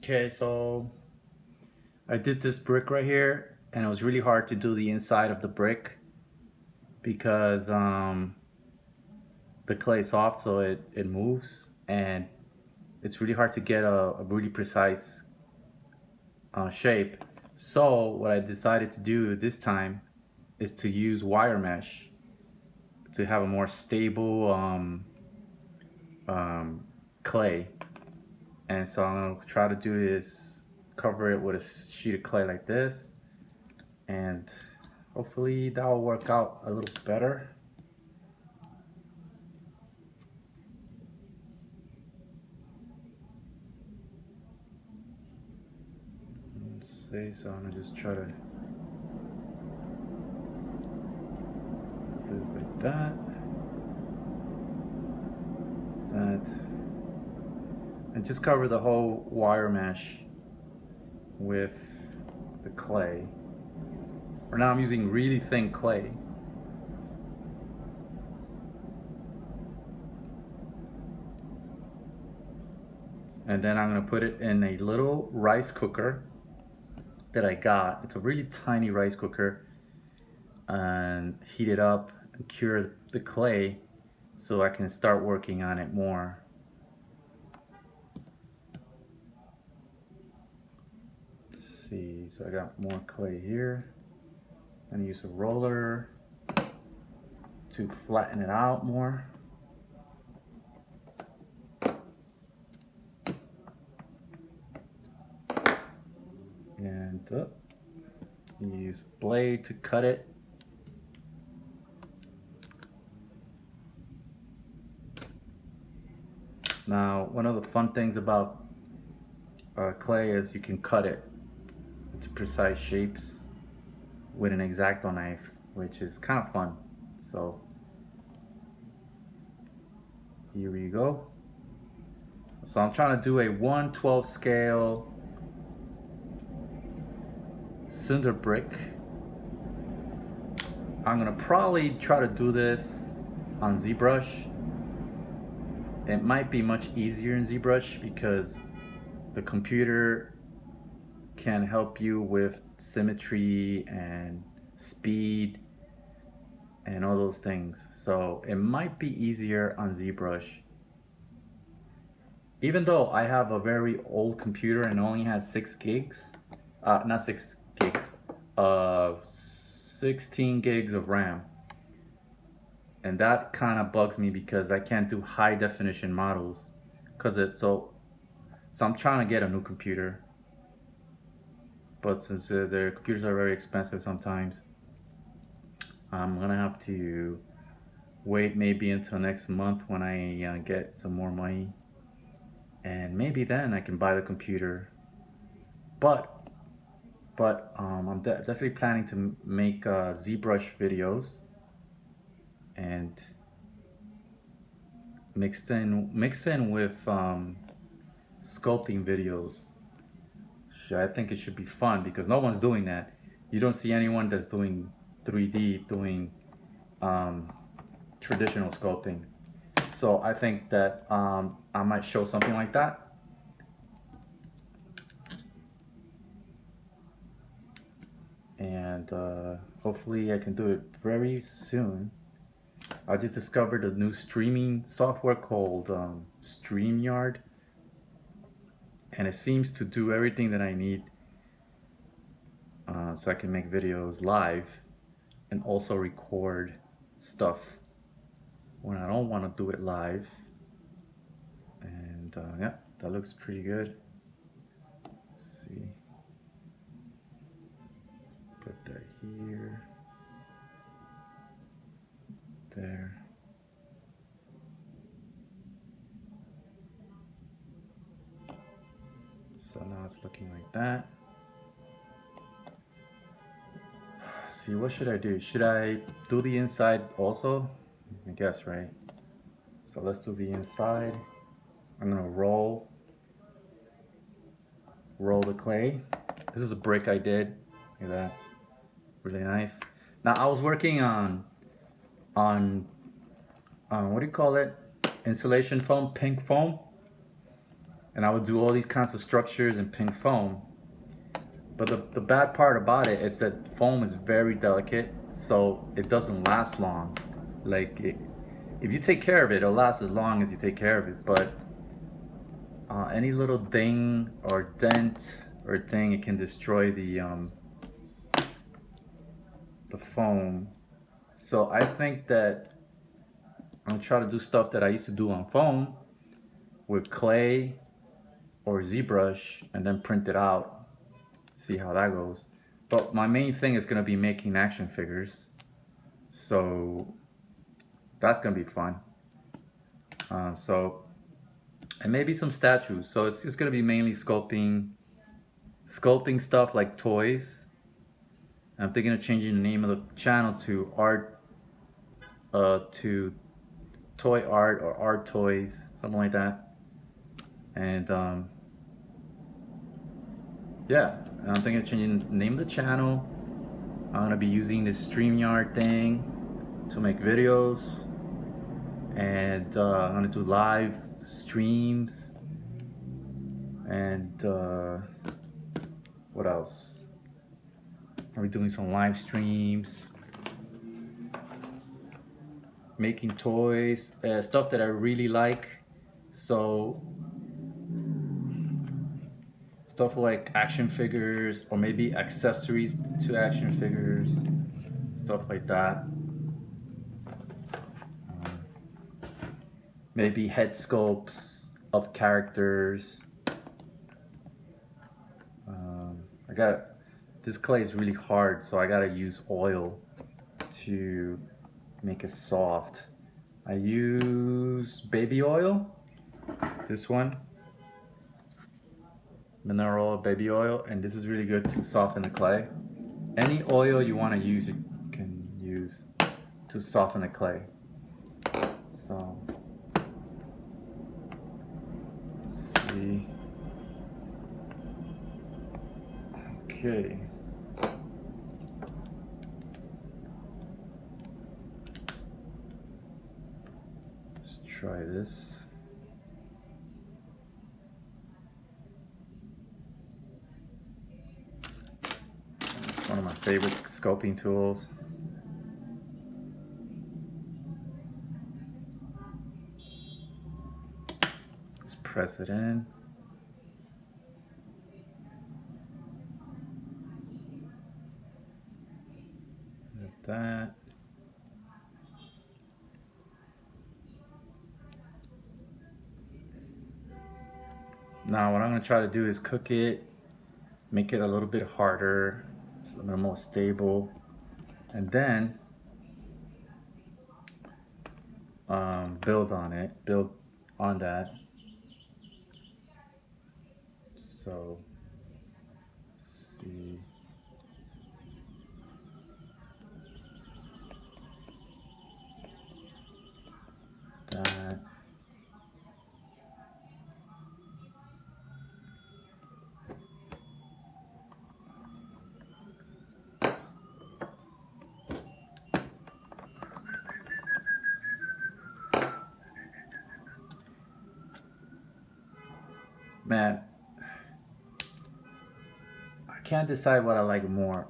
Okay, so I did this brick right here, and it was really hard to do the inside of the brick because the clay is soft, so it moves, and it's really hard to get a really precise shape. So what I decided to do this time is to use wire mesh to have a more stable um, clay. And so I'm gonna try to do is cover it with a sheet of clay like this, and hopefully that will work out a little better. Let's see, so I'm gonna just try to do this like that, and just cover the whole wire mesh with the clay. For now I'm using really thin clay. And then I'm gonna put it in a little rice cooker that I got. It's a really tiny rice cooker, and heat it up and cure the clay so I can start working on it more. Let's see, so I got more clay here. I'm gonna use a roller to flatten it out more. And use a blade to cut it. Now, one of the fun things about clay is you can cut it into precise shapes with an X-Acto knife, which is kind of fun. So here we go. So I'm trying to do a 1/12 scale cinder brick. I'm gonna probably try to do this on ZBrush. It might be much easier in ZBrush because the computer can help you with symmetry and speed and all those things. So it might be easier on ZBrush. Even though I have a very old computer and only has 6 gigs, not 6 gigs, 16 gigs of RAM. And that kind of bugs me because I can't do high definition models because it's so I'm trying to get a new computer, but since their computers are very expensive sometimes, I'm gonna have to wait maybe until next month when I get some more money, and maybe then I can buy the computer. But I'm definitely planning to make ZBrush videos and mixed in with sculpting videos. I think it should be fun because no one's doing that. You don't see anyone that's doing 3D doing traditional sculpting. So I think that I might show something like that. And hopefully I can do it very soon. I just discovered a new streaming software called StreamYard, and it seems to do everything that I need so I can make videos live and also record stuff when I don't want to do it live. And yeah, that looks pretty good. Let's see. Let's put that here. There. So now it's looking like that. See, what should I do? Should I do the inside also? I guess, right? So let's do the inside. I'm gonna roll the clay. This is a brick I did. Look at that. Really nice. Now I was working on what do you call it? Insulation foam, pink foam. and I would do all these kinds of structures in pink foam. But the bad part about it is that foam is very delicate, so it doesn't last long. Like if you take care of it, it'll last as long as you take care of it. But any little ding or dent or thing, it can destroy the foam. So I think that I'm gonna try to do stuff that I used to do on foam with clay or ZBrush and then print it out. See how that goes. But my main thing is gonna be making action figures. So that's gonna be fun. And maybe some statues. So it's just gonna be mainly sculpting stuff like toys. I'm thinking of changing the name of the channel to to toy art or art toys, something like that. And yeah, and I'm thinking of changing the name of the channel. I'm gonna be using this StreamYard thing to make videos, and I'm gonna do live streams, and what else? I'll be doing some live streams, making toys, stuff that I really like. So stuff like action figures, or maybe accessories to action figures, stuff like that. Maybe head sculpts of characters. This clay is really hard, so I gotta use oil to make it soft. I use baby oil, this one, mineral baby oil, and this is really good to soften the clay. Any oil you want to use, you can use to soften the clay. So let's see. Okay. Let's try this. It's one of my favorite sculpting tools. Let's press it in. Like that. Now what I'm going to try to do is cook it, make it a little bit harder, so a little more stable, and then build on that. So let's see. That. Man, I can't decide what I like more,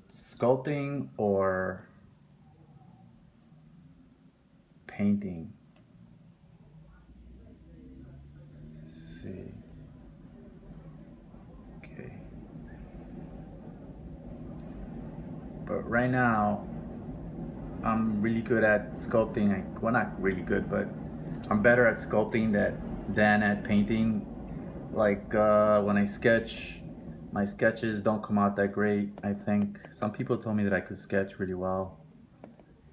sculpting or painting. Let's see. Okay. But right now, I'm really good at sculpting. Well, not really good, but I'm better at sculpting than at painting. Like when I sketch, my sketches don't come out that great. I think some people told me that I could sketch really well,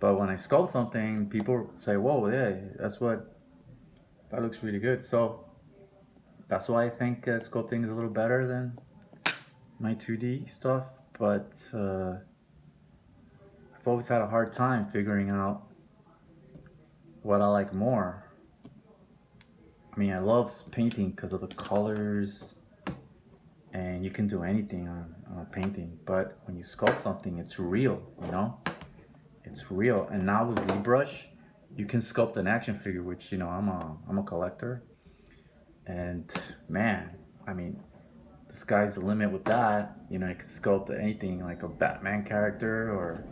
but when I sculpt something, people say, "Whoa, yeah, that looks really good." So that's why I think sculpting is a little better than my 2D stuff. But I've always had a hard time figuring out what I like more. I mean, I love painting because of the colors, and you can do anything on a painting. But when you sculpt something, it's real, you know? It's real. And now with ZBrush, you can sculpt an action figure, which, you know, I'm a collector. And man, I mean, the sky's the limit with that. You know, you can sculpt anything like a Batman character or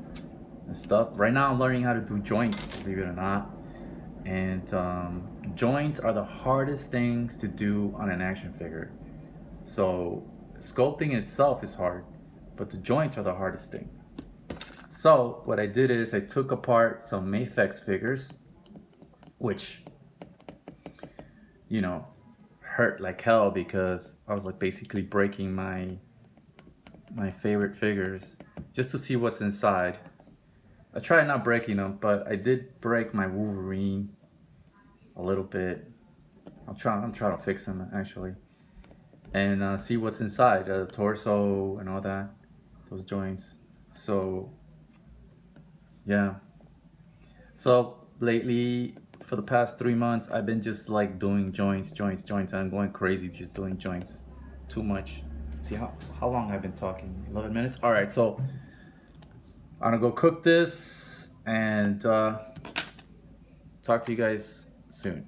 and stuff. Right now, I'm learning how to do joints, believe it or not. And joints are the hardest things to do on an action figure. So sculpting itself is hard, but the joints are the hardest thing. So what I did is I took apart some Mafex figures, which, you know, hurt like hell because I was like basically breaking my favorite figures just to see what's inside. I tried not breaking them, but I did break my Wolverine a little bit. I'm trying to fix them actually, and see what's inside the torso and all that, those joints. So yeah. So lately, for the past 3 months, I've been just like doing joints, joints, joints. I'm going crazy just doing joints. Too much. See how long I've been talking? 11 minutes. All right. So I'm gonna go cook this and talk to you guys soon.